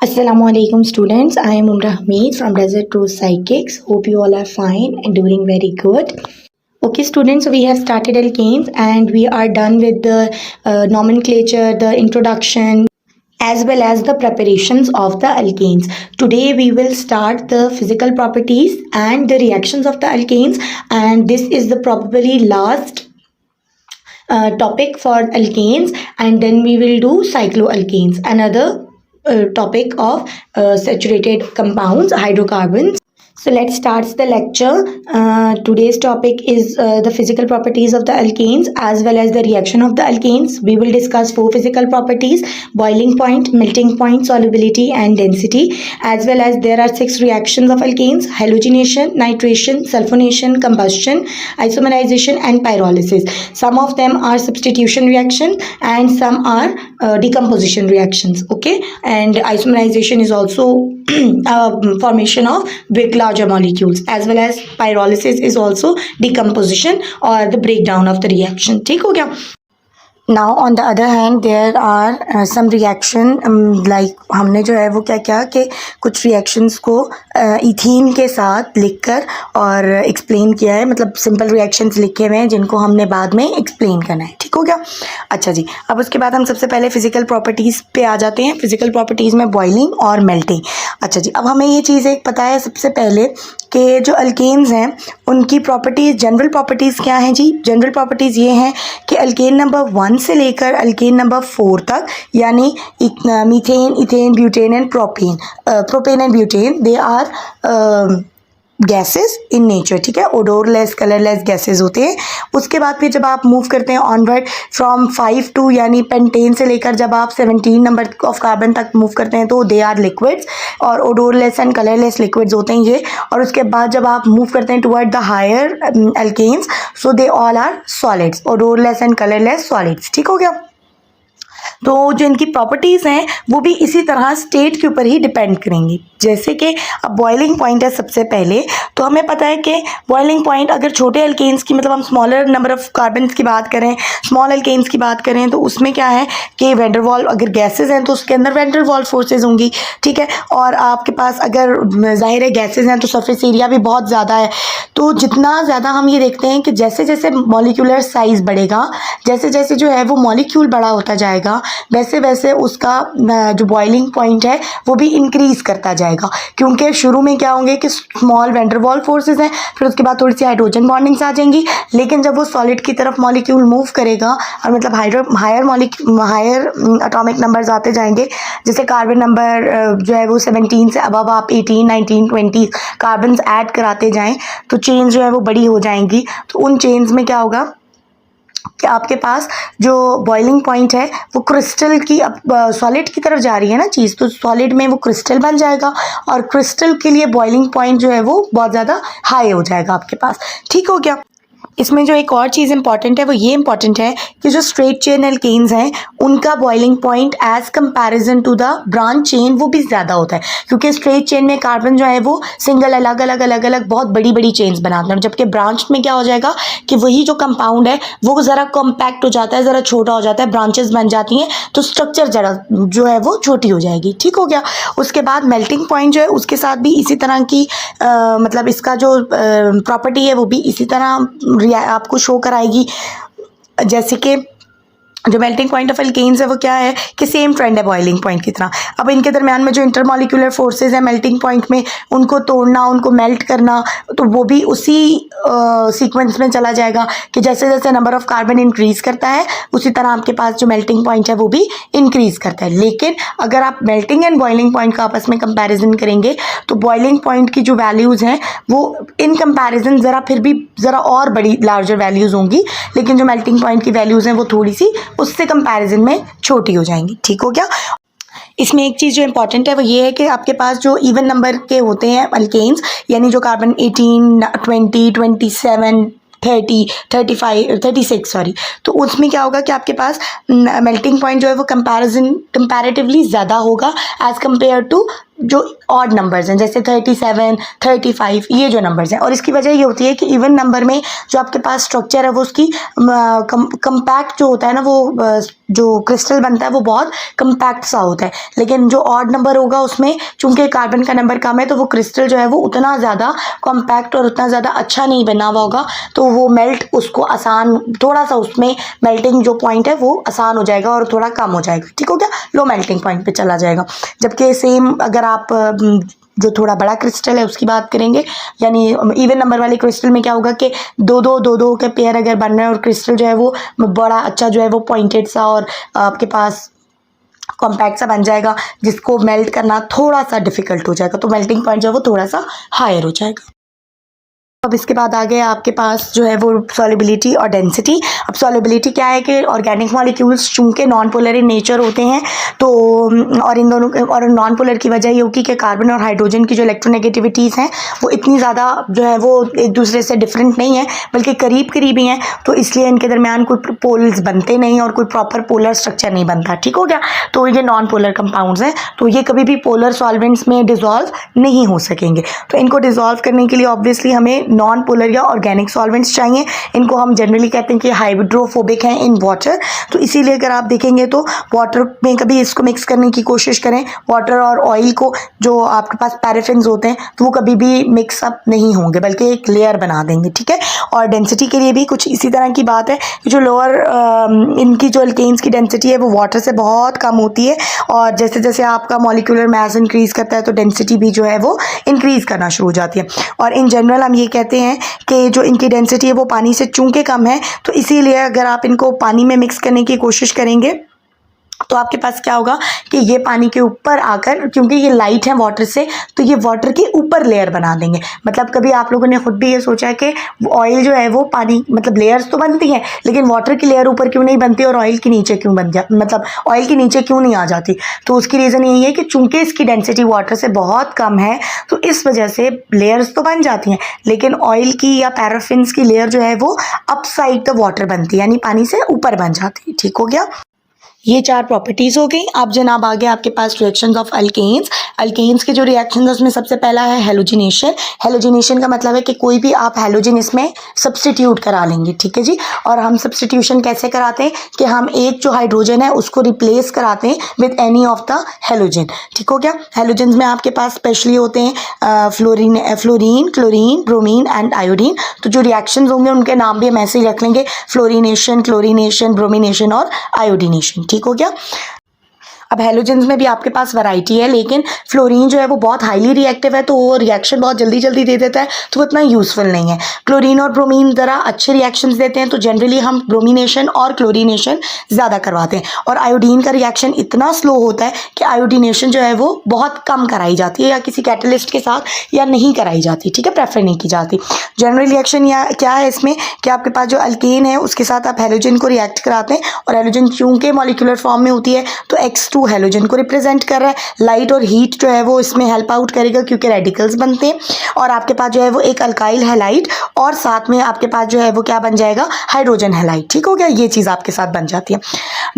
Assalamualaikum students. I am Umrah Hamid from Desert Rose Psychics. Hope you all are fine and doing very good. Okay students, so we have started alkanes and we are done with the nomenclature, the introduction as well as the preparations of the alkanes. Today we will start the physical properties and the reactions of the alkanes, and this is the probably last topic for alkanes, and then we will do cycloalkanes, another topic of saturated compounds, hydrocarbons. So let's start the lecture. Today's topic is the physical properties of the alkanes as well as the reaction of the alkanes. We will discuss 4 physical properties: boiling point, melting point, solubility and density, as well as there are 6 reactions of alkanes: halogenation, nitration, sulfonation, combustion, isomerization and pyrolysis. Some of them are substitution reaction and some are decomposition reactions. Okay, and isomerization is also formation of with larger molecules, as well as pyrolysis is also decomposition or the breakdown of the reaction. ठीक हो गया? Now on the other hand there are some reaction like हमने जो है वो क्या किया कि कुछ reactions को इथीन के साथ लिखकर और explain किया है, मतलब simple reactions लिखे हुए हैं जिनको हमने बाद में explain करना है. ठीक हो गया? अच्छा जी, अब उसके बाद हम सबसे पहले physical properties पे आ जाते हैं. physical properties में boiling और melting. अच्छा जी, अब हमें ये चीज़ एक पता है सबसे पहले कि जो अल्केन्स हैं उनकी प्रॉपर्टीज़, जनरल प्रॉपर्टीज़ क्या हैं जी? जनरल प्रॉपर्टीज़ ये हैं कि अल्केन नंबर 1 से लेकर अल्केन नंबर 4 तक, यानी methane, ethane, butane and propane and butane, they are gases in nature. ठीक है, ओडोरलेस, कलरलेस गैसेस होते हैं. उसके बाद फिर जब आप मूव करते हैं ऑनवर्ड फ्रॉम 5 टू, यानी पेंटेन से लेकर जब आप 17 नंबर ऑफ कार्बन तक मूव करते हैं तो दे आर लिक्विड्स, और ओडोरलेस एंड कलरलेस लिक्विड्स होते हैं ये. और उसके बाद जब आप मूव करते हैं toward the higher alkanes, so they all are solids, odourless and colourless solids. ठीक हो गया? तो जो इनकी प्रॉपर्टीज़ हैं वो भी इसी तरह स्टेट के ऊपर ही डिपेंड करेंगी. जैसे कि अब बॉइलिंग पॉइंट है सबसे पहले, तो हमें पता है कि बॉइलिंग पॉइंट अगर छोटे अल्केन्स की, मतलब हम स्मॉलर नंबर ऑफ कार्बन्स की बात करें, स्मॉल अल्केन्स की बात करें, तो उसमें क्या है कि वैन वाल, अगर गैसेज हैं तो उसके अंदर वैन वाल फोर्सेज होंगी. ठीक है, और आपके पास अगर ज़ाहिर है गैसेज हैं तो सरफेस एरिया भी बहुत ज़्यादा है. तो जितना ज़्यादा हम ये देखते हैं कि जैसे जैसे मॉलिक्यूलर साइज़ बढ़ेगा, जैसे जैसे जो है वो मॉलिक्यूल बड़ा होता जाएगा, वैसे वैसे उसका जो बॉइलिंग पॉइंट है वो भी इंक्रीज़ करता जाएगा. क्योंकि शुरू में क्या होंगे कि स्मॉल वैन डर वाल फोर्सेज हैं, फिर उसके बाद थोड़ी सी हाइड्रोजन बॉन्डिंग्स आ जाएंगी, लेकिन जब वो सॉलिड की तरफ मॉलिक्यूल मूव करेगा और मतलब हायर एटॉमिक नंबर्स आते जाएंगे, जैसे कार्बन नंबर जो है वो 17 से अब आप 18, 19, 20 कार्बन्स ऐड कराते जाएँ तो चेन्स जो है वो बड़ी हो जाएंगी. तो उन चेन्स में क्या होगा कि आपके पास जो बॉइलिंग पॉइंट है वो क्रिस्टल की, अब सॉलिड की तरफ जा रही है ना चीज़, तो सॉलिड में वो क्रिस्टल बन जाएगा, और क्रिस्टल के लिए बॉइलिंग पॉइंट जो है वो बहुत ज़्यादा हाई हो जाएगा आपके पास. ठीक हो गया? इसमें जो एक और चीज़ इंपॉर्टेंट है वो ये इंपॉर्टेंट है कि जो स्ट्रेट चेन एल्केन्स हैं उनका boiling point as comparison to the branch chain वो भी ज़्यादा होता है, क्योंकि स्ट्रेट चेन में कार्बन जो है वो सिंगल अलग अलग बहुत बड़ी बड़ी चेन्स बनाते हैं, जबकि ब्रांच में क्या हो जाएगा कि वही जो कंपाउंड है वो ज़रा कॉम्पैक्ट हो जाता है, ज़रा छोटा हो जाता है, ब्रांचेस बन जाती हैं, तो स्ट्रक्चर ज़रा जो है वो छोटी हो जाएगी. ठीक हो गया? उसके बाद मेल्टिंग पॉइंट जो है उसके साथ भी इसी तरह की मतलब इसका जो प्रॉपर्टी है वो भी इसी तरह आपको शो कराएगी. जैसे कि जो मेल्टिंग पॉइंट ऑफ एल्केन्स है वो क्या है कि सेम ट्रेंड है बॉइलिंग पॉइंट की तरह. अब इनके दरमियान में जो इंटरमॉलिक्यूलर फोर्सेज है मेल्टिंग पॉइंट में, उनको तोड़ना, उनको मेल्ट करना, तो वो भी उसी सीक्वेंस में चला जाएगा कि जैसे जैसे नंबर ऑफ कार्बन इंक्रीज़ करता है उसी तरह आपके पास जो मेल्टिंग पॉइंट है वो भी इंक्रीज़ करता है. लेकिन अगर आप मेल्टिंग एंड बॉइलिंग पॉइंट का आपस में कंपेरिजन करेंगे तो बॉइलिंग पॉइंट की जो वैल्यूज़ हैं वो इन कंपेरिजन ज़रा फिर भी ज़रा और बड़ी लार्जर वैल्यूज़ होंगी, लेकिन जो मेल्टिंग पॉइंट की वैल्यूज़ हैं वो थोड़ी सी उससे कंपैरिजन में छोटी हो जाएंगी. ठीक हो गया? इसमें एक चीज़ जो इंपॉर्टेंट है वो ये है कि आपके पास जो इवन नंबर के होते हैं अल्केन्स, यानी जो कार्बन 18, 20, 27, 30, 35, 36 सॉरी, तो उसमें क्या होगा कि आपके पास मेल्टिंग पॉइंट जो है वो कंपैरेटिवली ज़्यादा होगा एज़ कम्पेयर टू जो ऑड नंबर्स हैं जैसे 37, 35 ये जो नंबर्स हैं। और इसकी वजह ये होती है कि इवन नंबर में जो आपके पास स्ट्रक्चर है वो उसकी कंपैक्ट जो होता है ना, वो जो क्रिस्टल बनता है वो बहुत कंपैक्ट सा होता है। लेकिन जो ऑड नंबर होगा उसमें चूंकि कार्बन का नंबर कम है तो वो क्रिस्टल जो है वो उतना ज़्यादा कॉम्पैक्ट और उतना ज़्यादा अच्छा नहीं बना हुआ होगा, तो वो मेल्ट उसको आसान, थोड़ा सा उसमें मेल्टिंग जो पॉइंट है वो आसान हो जाएगा और थोड़ा कम हो जाएगा। ठीक हो गया, लो मेल्टिंग पॉइंट पे चला जाएगा। जबकि सेम अगर आप जो थोड़ा बड़ा क्रिस्टल है उसकी बात करेंगे, यानी इवन नंबर वाले क्रिस्टल में क्या होगा कि दो के पेयर अगर बन रहे हैं और क्रिस्टल जो है वो बड़ा अच्छा जो है वो पॉइंटेड सा और आपके पास कॉम्पैक्ट सा बन जाएगा, जिसको मेल्ट करना थोड़ा सा डिफिकल्ट हो जाएगा, तो मेल्टिंग पॉइंट जो है वो थोड़ा सा हायर हो जाएगा। अब इसके बाद आ गया आपके पास जो है वो सॉल्युबिलिटी और डेंसिटी। अब सॉल्युबिलिटी क्या है कि ऑर्गेनिक मॉलिक्यूल्स चूंकि नॉन पोलर इन नेचर होते हैं, तो और इन दोनों और नॉन पोलर की वजह ये होगी कि कार्बन और हाइड्रोजन की जो इलेक्ट्रोनेगेटिविटीज़ हैं वो इतनी ज़्यादा जो है वो एक दूसरे से डिफरेंट नहीं है, बल्कि करीब करीब ही हैं, तो इसलिए इनके दरमियान कोई पोल्स बनते नहीं और कोई प्रॉपर पोलर स्ट्रक्चर नहीं बनता। ठीक हो गया, तो ये नॉन पोलर कंपाउंड्स हैं, तो ये कभी भी पोलर सॉल्वेंट्स में डिजॉल्व नहीं हो सकेंगे। तो इनको डिजॉल्व करने के लिए ऑब्वियसली हमें नॉन पोलर या ऑर्गेनिक सॉल्वेंट्स चाहिए। इनको हम जनरली कहते हैं कि हाइड्रोफोबिक हैं इन वाटर, तो इसीलिए अगर आप देखेंगे तो वाटर में कभी इसको मिक्स करने की कोशिश करें, वाटर और ऑयल को, जो आपके पास पैराफिन्स होते हैं तो वो कभी भी मिक्स अप नहीं होंगे बल्कि एक लेयर बना देंगे। ठीक है, और डेंसिटी के लिए भी कुछ इसी तरह की बात है कि जो लोअर इनकी जो अल्केन्स की डेंसिटी है वो वाटर से बहुत कम होती है, और जैसे जैसे आपका मॉलिक्यूलर मास इंक्रीज करता है तो डेंसिटी भी जो है वो इंक्रीज करना शुरू हो जाती है। और इन जनरल हम ये कहते हैं कि जो इनकी डेंसिटी है वो पानी से चूंकि कम है, तो इसीलिए अगर आप इनको पानी में मिक्स करने की कोशिश करेंगे तो आपके पास क्या होगा कि ये पानी के ऊपर आकर, क्योंकि ये लाइट है वाटर से, तो ये वाटर के ऊपर लेयर बना देंगे। मतलब कभी आप लोगों ने खुद भी ये सोचा है कि ऑयल जो है वो पानी, मतलब लेयर्स तो बनती हैं लेकिन वाटर की लेयर ऊपर क्यों नहीं बनती और ऑयल के नीचे क्यों बन जाती, मतलब ऑयल के नीचे क्यों नहीं आ जाती? तो उसकी रीज़न यही है कि चूंकि इसकी डेंसिटी वाटर से बहुत कम है तो इस वजह से लेयर्स तो बन जाती हैं, लेकिन ऑयल की या पैराफिन्स की लेयर जो है वो अपसाइड द वाटर बनती है, यानी पानी से ऊपर बन जाती है। ठीक हो गया, ये 4 प्रॉपर्टीज़ हो गई। अब जनाब आगे आपके पास रिएक्शंस ऑफ अल्केन्स। अल्केन्स के जो रिएक्शंस है उसमें सबसे पहला है हेलोजिनेशन। हेलोजिनेशन का मतलब है कि कोई भी आप हेलोजन इसमें सब्सटीट्यूट करा लेंगे। ठीक है जी, और हम सब्सटीट्यूशन कैसे कराते हैं कि हम एक जो हाइड्रोजन है उसको रिप्लेस कराते हैं with any of the halogen. ठीक हो गया, हेलोजन्स में आपके पास स्पेशली होते हैं fluorine, chlorine, bromine and iodine. तो जो रिएक्शंस होंगे उनके नाम भी हम ऐसे ही रख लेंगे, फ्लोरीनेशन, क्लोरीनेशन, ब्रोमिनेशन और आयोडीनेशन। ठीक हो गया। अब हेलोजेंस में भी आपके पास वैरायटी है, लेकिन फ्लोरीन जो है वो बहुत हाईली रिएक्टिव है तो वो रिएक्शन बहुत जल्दी जल्दी दे देता है, तो वो इतना यूजफुल नहीं है। क्लोरीन और ब्रोमीन ज़रा अच्छे रिएक्शंस देते हैं, तो जनरली हम ब्रोमिनेशन और क्लोरीनेशन ज़्यादा करवाते हैं। और आयोडीन का रिएक्शन इतना स्लो होता है कि आयोडीनेशन जो है वो बहुत कम कराई जाती है या किसी कैटलिस्ट के साथ या नहीं कराई जाती। ठीक है, प्रेफर नहीं की जाती। जनरल रिएक्शन या क्या है इसमें कि आपके पास जो अल्केन है उसके साथ आप हेलोजन को रिएक्ट कराते हैं, और हेलोजन चूंकि मॉलिक्यूलर फॉर्म में होती है तो X2 हेलोजन को रिप्रेजेंट कर रहा है। लाइट और हीट जो है वो इसमें हेल्प आउट करेगा क्योंकि रेडिकल्स बनते हैं, और आपके पास जो है वो एक अल्काइल हैलाइड और साथ में आपके पास जो है वो क्या बन जाएगा, हाइड्रोजन हैलाइड। ठीक हो गया, ये चीज़ आपके साथ बन जाती है।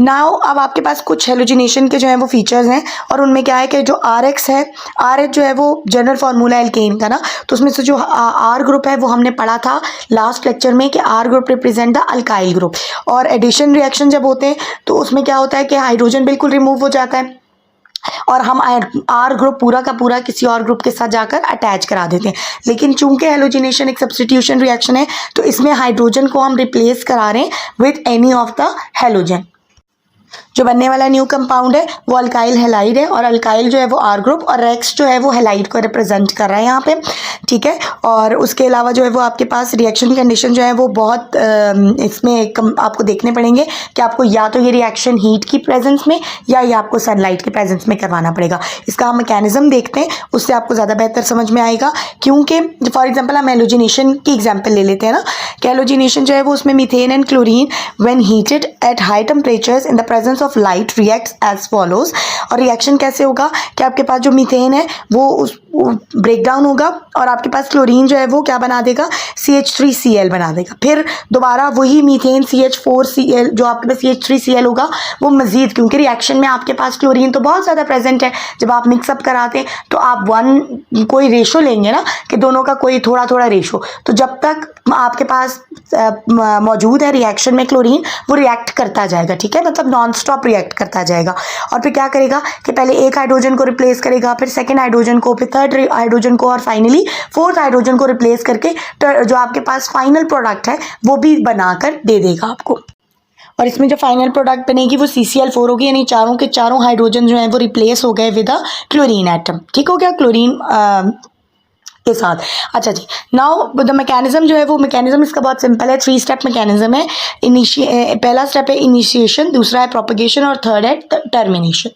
नाउ अब आपके पास कुछ हेलोजिनेशन के जो है वो फीचर्स हैं, और उनमें क्या है कि जो RX है, RH जो है वो जनरल फार्मूला है एल्केन का ना, तो उसमें से जो R ग्रुप है वो हमने पढ़ा था लास्ट लेक्चर में कि R group represent the alkyl group. और एडिशन रिएक्शन जब होते हैं तो उसमें क्या होता है कि हाइड्रोजन बिल्कुल रिमूव हो जाता है और हम R ग्रुप पूरा का पूरा किसी और ग्रुप के साथ जाकर अटैच करा देते हैं। लेकिन चूंकि हेलोजिनेशन एक सब्स्टिट्यूशन रिएक्शन है तो इसमें हाइड्रोजन को हम रिप्लेस करा रहे हैं with any of the halogen. जो बनने वाला न्यू कंपाउंड है वो अल्काइल हैलाइड है, और अल्काइल जो है वो R ग्रुप और X जो है वो हैलाइड को रिप्रेजेंट कर रहा है यहाँ पे। ठीक है, और उसके अलावा जो है वो आपके पास रिएक्शन कंडीशन जो है वो बहुत इसमें आपको देखने पड़ेंगे कि आपको या तो ये रिएक्शन हीट की प्रेजेंस में या ये आपको सनलाइट की प्रेजेंस में करवाना पड़ेगा। इसका हम मैकेनिज्म देखते हैं, उससे आपको ज़्यादा बेहतर समझ में आएगा। क्योंकि फॉर एग्जाम्पल हम हेलोजिनेशन की एग्जाम्पल ले लेते हैं ना, कि हेलोजिनेशन जो है वो उसमें methane and chlorine when heated at high temperatures in the presence moles of light reacts as follows. और रिएक्शन कैसे होगा कि आपके पास जो मीथेन है वो उस ब्रेक डाउन होगा और आपके पास क्लोरीन जो है वो क्या बना देगा, CH3Cl बना देगा। फिर दोबारा वही मीथेन CH4Cl जो आपके पास CH3Cl होगा वो मजीद, क्योंकि रिएक्शन में आपके पास क्लोरीन तो बहुत ज़्यादा प्रेजेंट है, जब आप मिक्सअप कराते हैं तो आप कोई रेशो लेंगे ना कि दोनों का कोई थोड़ा थोड़ा रेशो, तो जब तक आपके पास मौजूद है रिएक्शन में क्लोरीन वो रिएक्ट करता जाएगा, ठीक है, मतलब नॉन स्टॉप रिएक्ट करता जाएगा। और फिर क्या करेगा कि पहले एक हाइड्रोजन को रिप्लेस करेगा, फिर सेकेंड हाइड्रोजन को, फिर थर्ड हाइड्रोजन को और फाइनली फोर्थ हाइड्रोजन को रिप्लेस करके जो आपके पास फाइनल प्रोडक्ट है वो भी बनाकर दे देगा आपको। और इसमें जो फाइनल प्रोडक्ट बनेगी वो CCl4 होगी, यानी चारों के चारों हाइड्रोजन जो है वो रिप्लेस हो गए विद अ क्लोरीन एटम। ठीक हो गया, क्लोरीन के साथ। अच्छा जी, नाउ द मैकेनिज्म जो है वो मैकेनिज्म इसका बहुत सिंपल है, 3 स्टेप मैकेनिज्म है। पहला स्टेप है इनिशिएशन, दूसरा है प्रोपगेशन और थर्ड है टर्मिनेशन।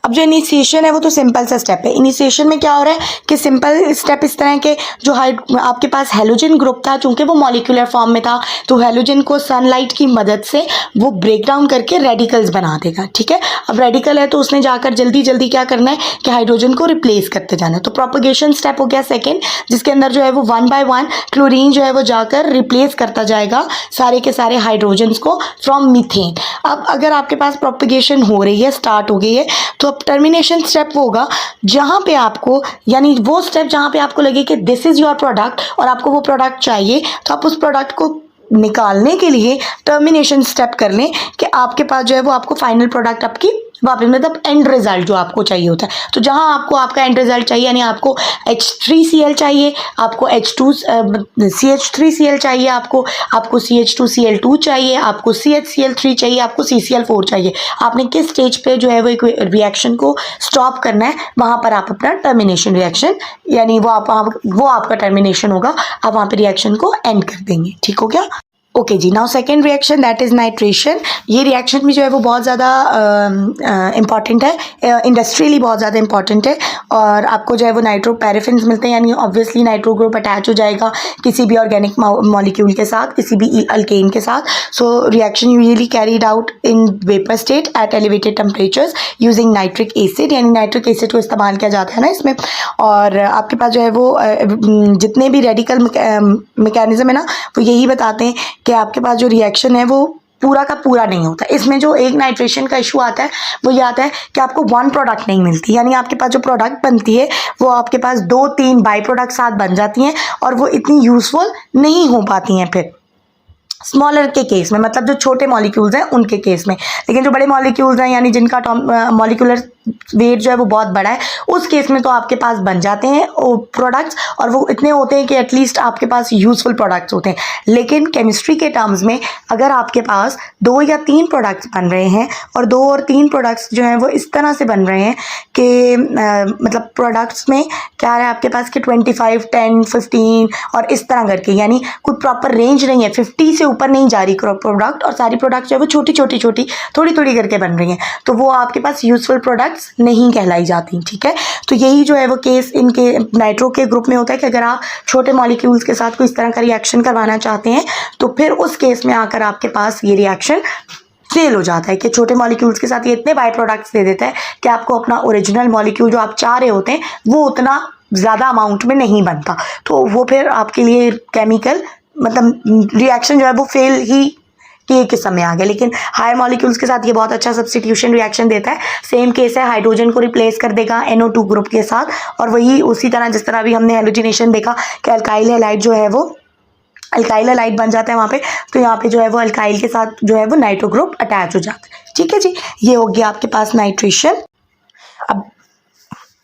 अब जो इनिशिएशन है वो तो सिंपल सा स्टेप है। इनिशिएशन में क्या हो रहा है कि सिंपल स्टेप इस तरह के, जो आपके पास हेलोजन ग्रुप था, चूंकि वो मॉलिक्यूलर फॉर्म में था तो हेलोजन को सनलाइट की मदद से वो ब्रेक डाउन करके रेडिकल्स बना देगा, ठीक है। अब रेडिकल है तो उसने जाकर जल्दी जल्दी क्या करना है कि हाइड्रोजन को रिप्लेस करते जाना है। तो प्रोपगेशन स्टेप हो गया सेकेंड, जिसके अंदर जो है वो 1 बाय 1 क्लोरीन जो है वो जाकर रिप्लेस करता जाएगा सारे के सारे हाइड्रोजन्स को फ्रॉम मीथेन। अब अगर आपके पास प्रोपगेशन हो रही है, स्टार्ट हो गई है, तो अब टर्मिनेशन स्टेप होगा जहां पे आपको, यानी वो स्टेप जहां पे आपको लगे कि दिस इज योर प्रोडक्ट और आपको वो प्रोडक्ट चाहिए, तो आप उस प्रोडक्ट को निकालने के लिए टर्मिनेशन स्टेप कर लें कि आपके पास जो है वो आपको फाइनल प्रोडक्ट आपकी वापस, मतलब एंड रिजल्ट जो आपको चाहिए होता है। तो जहां आपको आपका एंड रिजल्ट चाहिए, यानी आपको H3Cl चाहिए, आपको CH3Cl चाहिए, आपको CH2Cl2 चाहिए, आपको CHCl3 चाहिए, आपको CCl4 चाहिए, आपने किस स्टेज पे जो है वो एक रिएक्शन को स्टॉप करना है, वहां पर आप अपना टर्मिनेशन रिएक्शन, यानी वो आपका टर्मिनेशन होगा, आप वहां पे रिएक्शन को एंड कर देंगे। ठीक हो गया, ओके जी। Now second reaction that is nitration. ये रिएक्शन भी जो है वो बहुत ज़्यादा इंपॉर्टेंट है, इंडस्ट्रियली बहुत ज़्यादा इंपॉर्टेंट है। और आपको जो है वो नाइट्रो पैराफिन्स मिलते हैं, यानी ऑब्वियसली नाइट्रो ग्रुप अटैच हो जाएगा किसी भी ऑर्गेनिक मॉलिक्यूल के साथ, किसी भी अल्केन के साथ। So reaction usually carried out in vapour state at elevated temperatures using nitric acid, यानी नाइट्रिक एसिड को इस्तेमाल किया जाता है ना इसमें। और आपके पास जो है वो जितने भी रेडिकल मैकेनिज्म है ना वो यही बताते हैं कि आपके पास जो रिएक्शन है वो पूरा का पूरा नहीं होता। इसमें जो एक नाइट्रेशन का इशू आता है वो ये आता है कि आपको वन प्रोडक्ट नहीं मिलती, यानी आपके पास जो प्रोडक्ट बनती है वो आपके पास 2-3 बाई प्रोडक्ट साथ बन जाती हैं और वो इतनी यूजफुल नहीं हो पाती हैं फिर स्मॉलर के केस में, मतलब जो छोटे मॉलिक्यूल्स हैं उनके केस में। लेकिन जो बड़े मॉलिक्यूल्स हैं, यानी जिनका मॉलिक्यूलर वेट जो है वो बहुत बड़ा है, उस केस में तो आपके पास बन जाते हैं प्रोडक्ट्स, और वो इतने होते हैं कि एटलीस्ट आपके पास यूजफुल प्रोडक्ट्स होते हैं। लेकिन केमिस्ट्री के टर्म्स में अगर आपके पास 2 या 3 प्रोडक्ट्स बन रहे हैं और 2 और 3 प्रोडक्ट्स जो हैं वो इस तरह से बन रहे हैं कि मतलब प्रोडक्ट्स में क्या है आपके पास कि 25, 10, 15 और इस तरह करके, यानी कोई प्रॉपर रेंज नहीं है, 50 से ऊपर नहीं जा रही प्रोडक्ट, और सारी प्रोडक्ट्स जो है वो छोटी थोड़ी थोड़ी करके बन रही हैं, तो वो आपके पास यूजफुल प्रोडक्ट्स नहीं कहलाई जाती। ठीक है, तो यही जो है वो केस इनके नाइट्रो के ग्रुप में होता है कि अगर आप छोटे मॉलिक्यूल्स के साथ कोई इस तरह का रिएक्शन करवाना चाहते हैं तो फिर उस केस में आकर आपके पास ये रिएक्शन फेल हो जाता है कि छोटे मॉलिक्यूल्स के साथ ये इतने बाई प्रोडक्ट्स दे देता है कि आपको अपना ओरिजिनल मॉलिक्यूल जो आप चाह रहे होते हैं वो उतना ज़्यादा अमाउंट में नहीं बनता, तो वो फिर आपके लिए केमिकल मतलब रिएक्शन जो है वो फेल ही के किस्म में आ गया। लेकिन हायर मॉलिक्यूल्स के साथ ये बहुत अच्छा सब्स्टिट्यूशन रिएक्शन देता है। सेम केस है, हाइड्रोजन को रिप्लेस कर देगा NO2 ग्रुप के साथ, और वही उसी तरह जिस तरह अभी हमने हेलोजिनेशन देखा कि अल्काइल हैलाइड जो है वो अल्काइल हैलाइड बन जाता है वहाँ पे, तो यहाँ पे जो है वो अल्काइल के साथ जो है वो नाइट्रो ग्रुप अटैच हो जाता है। ठीक है जी, ये हो गया आपके पास नाइट्रेशन। अब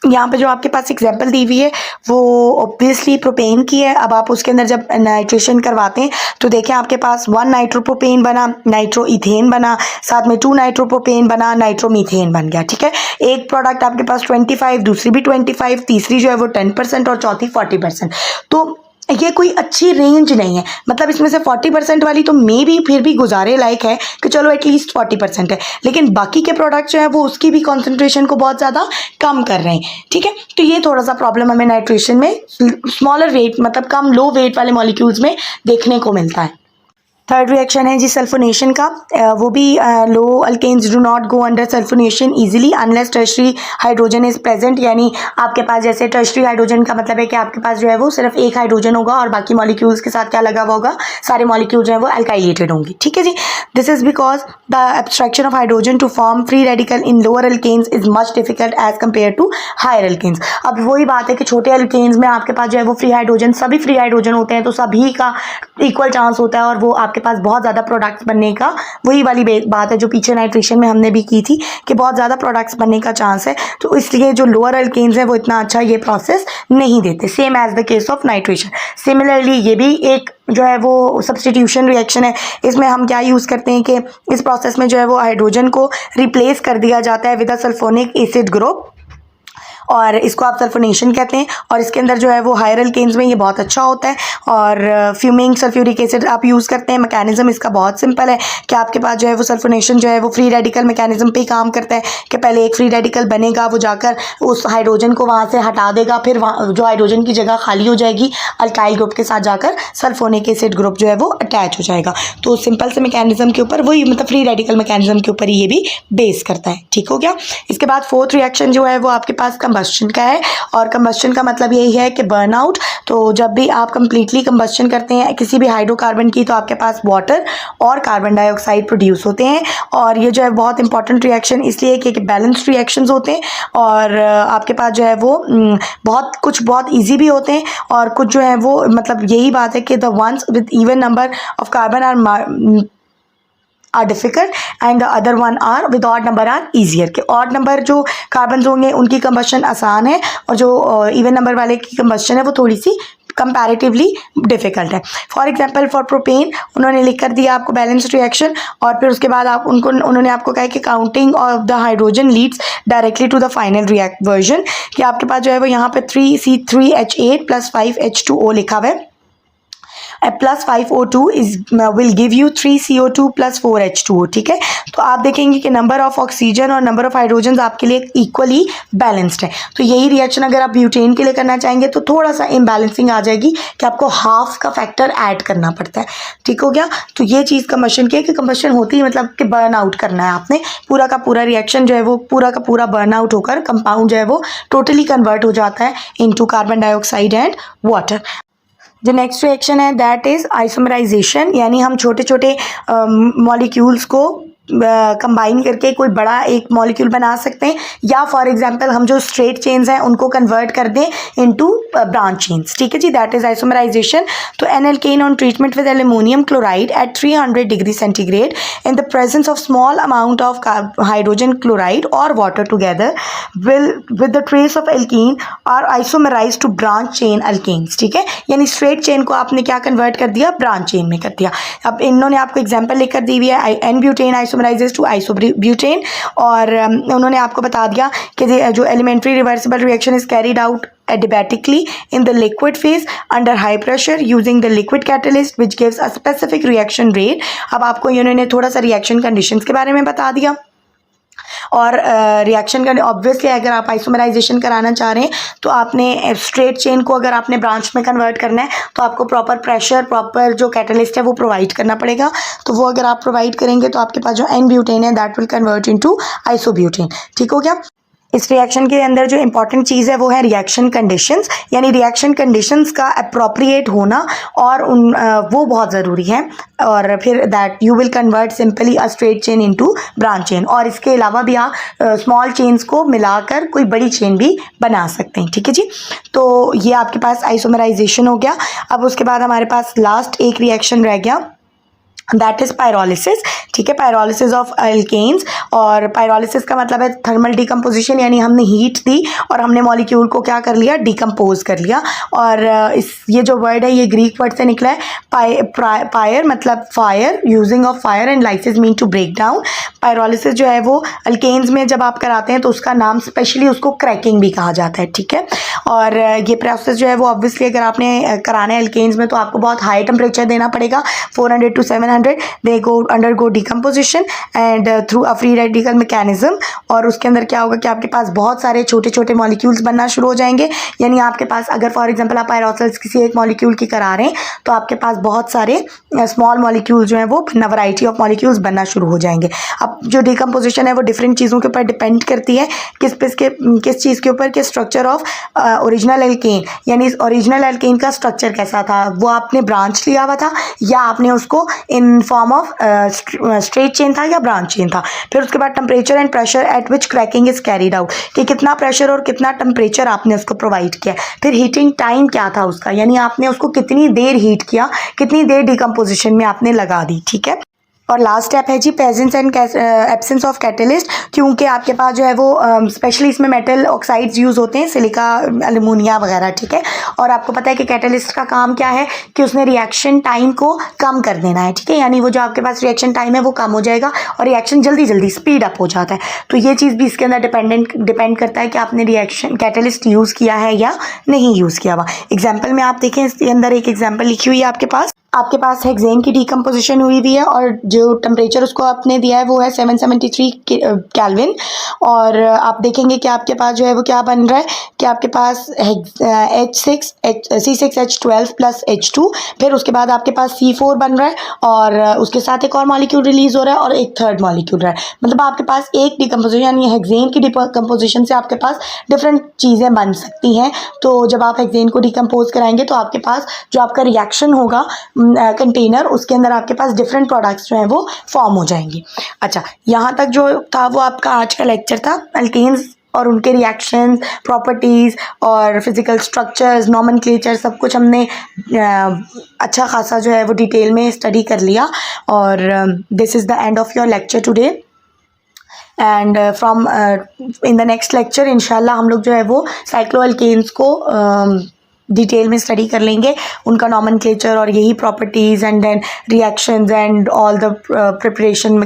यहाँ पे जो आपके पास एग्जाम्पल दी हुई है वो ऑब्वियसली प्रोपेन की है। अब आप उसके अंदर जब नाइट्रेशन करवाते हैं तो देखें आपके पास 1 नाइट्रोप्रोपेन बना, नाइट्रो इथेन बना, साथ में 2 नाइट्रोप्रोपेन बना, नाइट्रोमीथेन बन गया। ठीक है, एक प्रोडक्ट आपके पास 25, दूसरी भी 25, तीसरी जो है वो 10% और चौथी 40%। तो ये कोई अच्छी रेंज नहीं है, मतलब इसमें से 40% वाली तो मे भी फिर भी गुजारे लायक है कि चलो एटलीस्ट 40% है, लेकिन बाकी के प्रोडक्ट जो है वो उसकी भी कॉन्सेंट्रेशन को बहुत ज़्यादा कम कर रहे हैं। ठीक है, तो ये थोड़ा सा प्रॉब्लम हमें नाइट्रेशन में स्मॉलर वेट मतलब कम लो वेट वाले मॉलिक्यूल्स में देखने को मिलता है। थर्ड रिएक्शन है जी सल्फोनेशन का। वो भी low alkanes do not go under sulphonation easily unless tertiary hydrogen is present, यानी आपके पास जैसे टर्शरी हाइड्रोजन का मतलब है कि आपके पास जो है वो सिर्फ एक हाइड्रोजन होगा और बाकी मॉलिक्यूल्स के साथ क्या लगा हुआ होगा, सारे मॉलिक्यूल जो है वो अल्काइलेटेड होंगे। ठीक है जी, this is because the abstraction of hydrogen to form free radical in lower alkanes is much difficult as compare to higher alkanes. अब वही बात है कि छोटे अल्केन्स में आपके पास जो है वो फ्री हाइड्रोजन, सभी फ्री हाइड्रोजन होते हैं, तो सभी का इक्वल चांस होता है और वो आपके पास बहुत ज़्यादा प्रोडक्ट्स बनने का, वही वाली बात है जो पीछे नाइट्रेशन में हमने भी की थी कि बहुत ज़्यादा प्रोडक्ट्स बनने का चांस है, तो इसलिए जो लोअर अल्केन्स हैं वो इतना अच्छा ये प्रोसेस नहीं देते, same as the case of nitration. Similarly ये भी एक जो है वो सब्स्टिट्यूशन रिएक्शन है। इसमें हम क्या यूज़ करते हैं कि इस प्रोसेस में जो है वो हाइड्रोजन को रिप्लेस कर दिया जाता है with a sulphonic acid group, और इसको आप सल्फोनेशन कहते हैं। और इसके अंदर जो है वो हायर अल्केन्स में ये बहुत अच्छा होता है। और फ्यूमिंग सल्फ्यूरिक एसिड आप यूज़ करते हैं। मैकेनिज्म इसका बहुत सिंपल है कि आपके पास जो है वो सल्फोनेशन जो है वो फ्री रेडिकल मैकेनिज्म पे ही काम करता है कि पहले एक फ्री रेडिकल बनेगा, वो जाकर उस हाइड्रोजन को वहाँ से हटा देगा, फिर जो हाइड्रोजन की जगह खाली हो जाएगी अल्काइल ग्रुप के साथ जाकर सल्फोनिक एसिड ग्रुप जो है वो अटैच हो जाएगा। तो सिंपल से मैकेनिज्म के ऊपर वही, मतलब फ्री रेडिकल मैकेनिज्म के ऊपर ही ये भी बेस करता है। ठीक हो गया। इसके बाद फोर्थ रिएक्शन जो है वो आपके पास कंबस्शन का है, और कंबस्शन का मतलब यही है कि बर्नआउट। तो जब भी आप कंप्लीटली कंबस्शन करते हैं किसी भी हाइड्रोकार्बन की, तो आपके पास वाटर और कार्बन डाइऑक्साइड प्रोड्यूस होते हैं। और ये जो है बहुत इंपॉर्टेंट रिएक्शन इसलिए कि बैलेंस्ड रिएक्शंस होते हैं, और आपके पास जो है वो बहुत ईजी भी होते हैं, और कुछ जो है वो मतलब यही बात है कि the ones with even number of carbon are difficult and the other one are with odd number are easier. के ऑड नंबर जो कार्बन होंगे उनकी कंबस्शन आसान है, और जो इवन नंबर वाले की कंबस्शन है वो थोड़ी सी कंपैरेटिवली डिफिकल्ट है। फॉर एग्जांपल फॉर प्रोपेन उन्होंने लिख कर दिया आपको बैलेंस्ड रिएक्शन, और फिर उसके बाद उन्होंने आपको कहा कि counting of the hydrogen leads directly to the final react version, कि आपके पास जो है वो यहाँ पे 3C3H8 + 5H2O लिखा हुआ है, plus 5O2 will give you 3CO2 + 4H2O। ठीक है, तो आप देखेंगे कि नंबर ऑफ ऑक्सीजन और नंबर ऑफ हाइड्रोजन आपके लिए इक्वली बैलेंस्ड है। तो यही रिएक्शन अगर आप ब्यूटेन के लिए करना चाहेंगे तो थोड़ा सा इम्बैलेंसिंग आ जाएगी कि आपको हाफ का फैक्टर ऐड करना पड़ता है। ठीक हो गया। तो ये चीज़ कंबशन की है कि कंबशन होती है मतलब कि बर्न आउट करना है आपने, पूरा का पूरा रिएक्शन जो है वो पूरा का पूरा बर्न आउट होकर कंपाउंड जो है वो टोटली कन्वर्ट हो जाता है into carbon dioxide and water. जो नेक्स्ट रिएक्शन है दैट इज़ आइसोमराइजेशन, यानी हम छोटे छोटे मॉलिक्यूल्स को कंबाइन करके कोई बड़ा एक मॉलिक्यूल बना सकते हैं, या फॉर एग्जांपल हम जो स्ट्रेट चेन्स हैं उनको कन्वर्ट कर दें इनटू ब्रांच चेन्स। ठीक है जी, दैट इज आइसोमराइजेशन। तो n alkane on treatment with aluminium chloride at 300 degree centigrade in the presence of small amount of hydrogen chloride और water together will with the trace of alkene are isomerise to branch chain alkanes. ठीक है, यानी straight chain को आपने क्या convert कर दिया, branch chain में कर दिया। अब इन्होंने आपको एग्जाम्पल लेकर दी हुई है n butane isomerises to isobutane, और उन्होंने आपको बता दिया कि जो elementary reversible reaction is carried out adiabatically in the liquid phase under high pressure using the liquid catalyst which gives a specific reaction rate। अब आपको इन्होंने थोड़ा सा रिएक्शन कंडीशंस के बारे में बता दिया, और रिएक्शन का ऑब्वियसली अगर आप आइसोमराइजेशन कराना चाह रहे हैं तो आपने स्ट्रेट चेन को अगर आपने ब्रांच में कन्वर्ट करना है तो आपको प्रॉपर प्रेशर, प्रॉपर जो कैटलिस्ट है वो प्रोवाइड करना पड़ेगा। तो वो अगर आप प्रोवाइड करेंगे तो आपके पास जो एन ब्यूटेन है that will convert into isobutane. ठीक हो गया। इस रिएक्शन के अंदर जो इंपॉर्टेंट चीज़ है वो है रिएक्शन कंडीशंस, यानी रिएक्शन कंडीशंस का अप्रोप्रिएट होना, और वो बहुत ज़रूरी है। और फिर that you will convert simply a straight chain into branch chain, और इसके अलावा भी आप स्मॉल चेन्स को मिलाकर कोई बड़ी चेन भी बना सकते हैं। ठीक है जी, तो ये आपके पास आइसोमराइजेशन हो गया। अब उसके बाद हमारे पास लास्ट एक रिएक्शन रह गया दैट इज़ पायरोलिसिस। ठीक है, पायरोलिसिस ऑफ अल्केन्स, और पायरोलिसिस का मतलब है थर्मल डिकम्पोजिशन, यानी हमने हीट दी और हमने मॉलिक्यूल को क्या कर लिया, डिकम्पोज कर लिया। और ये जो वर्ड है ये ग्रीक वर्ड से निकला है, पायर मतलब fire, using of fire, and lysis mean to break down. Pyrolysis जो है वो अल्केन्स में जब आप कराते हैं तो उसका नाम स्पेशली उसको क्रैकिंग भी कहा जाता है। ठीक है, और ये प्रोसेस जो है वो ऑब्वियसली अगर आपने कराना है अल्केन्स में तो आपको बहुत हाई टेम्परेचर देना पड़ेगा, 400 to 700 100 they go undergo decomposition and through a free radical mechanism. और उसके अंदर क्या होगा कि आपके पास बहुत सारे छोटे छोटे मॉलिक्यूल्स बनना शुरू हो जाएंगे। यानी आपके पास अगर फॉर एग्जांपल आप एरोसल्स किसी एक मॉलिक्यूल की करा रहे हैं तो आपके पास बहुत सारे स्मॉल मॉलिक्यूल जो हैं वो वैरायटी ऑफ मॉलिक्यूल्स बनना शुरू हो जाएंगे। अब जो डिकम्पोजिशन है वो डिफरेंट चीज़ों के ऊपर डिपेंड करती है, किस चीज़ के ऊपर, कि स्ट्रक्चर ऑफ ओरिजिनल एल्केन। यानी ओरिजिनल एल्केन का स्ट्रक्चर कैसा था, वो आपने ब्रांच लिया हुआ था या आपने उसको in form of straight chain था या ब्रांच चेन था। फिर उसके बाद temperature and pressure at which cracking is carried out, कि कितना प्रेशर और कितना टेम्परेचर आपने उसको प्रोवाइड किया। फिर हीटिंग टाइम क्या था उसका, यानी आपने उसको कितनी देर हीट किया, कितनी देर डिकम्पोजिशन में आपने लगा दी। ठीक है। और लास्ट स्टेप है जी presence and absence of catalyst, क्योंकि आपके पास जो है वो स्पेशली इसमें मेटल ऑक्साइड्स यूज़ होते हैं, सिलिका, एल्युमिनिया वगैरह। ठीक है। और आपको पता है कि कैटलिस्ट का काम क्या है कि उसने रिएक्शन टाइम को कम कर देना है। ठीक है। यानी वो जो आपके पास रिएक्शन टाइम है वो कम हो जाएगा और रिएक्शन जल्दी जल्दी स्पीड अप हो जाता है। तो ये चीज़ भी इसके अंदर डिपेंड करता है कि आपने रिएक्शन कैटलिस्ट यूज़ किया है या नहीं यूज़ किया हुआ। एग्जाम्पल में आप देखें, इसके अंदर एक एग्जाम्पल लिखी हुई है आपके पास हेक्सेन की डिकम्पोजिशन हुई हुई है और जो टेम्परेचर उसको आपने दिया है वो है 773 केल्विन। और आप देखेंगे कि आपके पास जो है वो क्या बन रहा है कि आपके पास C6H12 प्लस H2, फिर उसके बाद आपके पास C4 बन रहा है और उसके साथ एक और मॉलिक्यूल रिलीज हो रहा है और एक थर्ड मॉलिक्यूल रहा है। मतलब आपके पास एक डिकम्पोजिशन यानी हेक्सेन की डिकम्पोजिशन से आपके पास डिफरेंट चीज़ें बन सकती हैं। तो जब आप हेक्सेन को डिकम्पोज कराएंगे तो आपके पास जो आपका रिएक्शन होगा कंटेनर, उसके अंदर आपके पास डिफरेंट प्रोडक्ट्स जो हैं वो फॉर्म हो जाएंगे। अच्छा, यहाँ तक जो था वो आपका आज का लेक्चर था। अल्केन्स और उनके रिएक्शंस, प्रॉपर्टीज़ और फिजिकल स्ट्रक्चर्स, नॉमेनक्लेचर, सब कुछ हमने अच्छा खासा जो है वो डिटेल में स्टडी कर लिया। और this is the end of your lecture today and from in the next lecture इंशाल्लाह हम लोग जो है वो साइक्लोअल्केन्स को डिटेल में स्टडी कर लेंगे, उनका नॉमेनक्लेचर और यही properties and then reactions and all the preparation,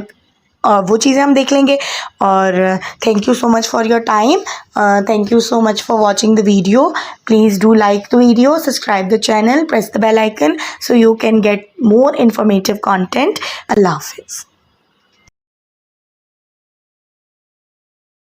वो चीज़ें हम देख लेंगे। और thank you so much for your time, thank you so much for watching the video. Please do like the video, subscribe the channel, press the bell icon so you can get more informative content. Allah Hafiz.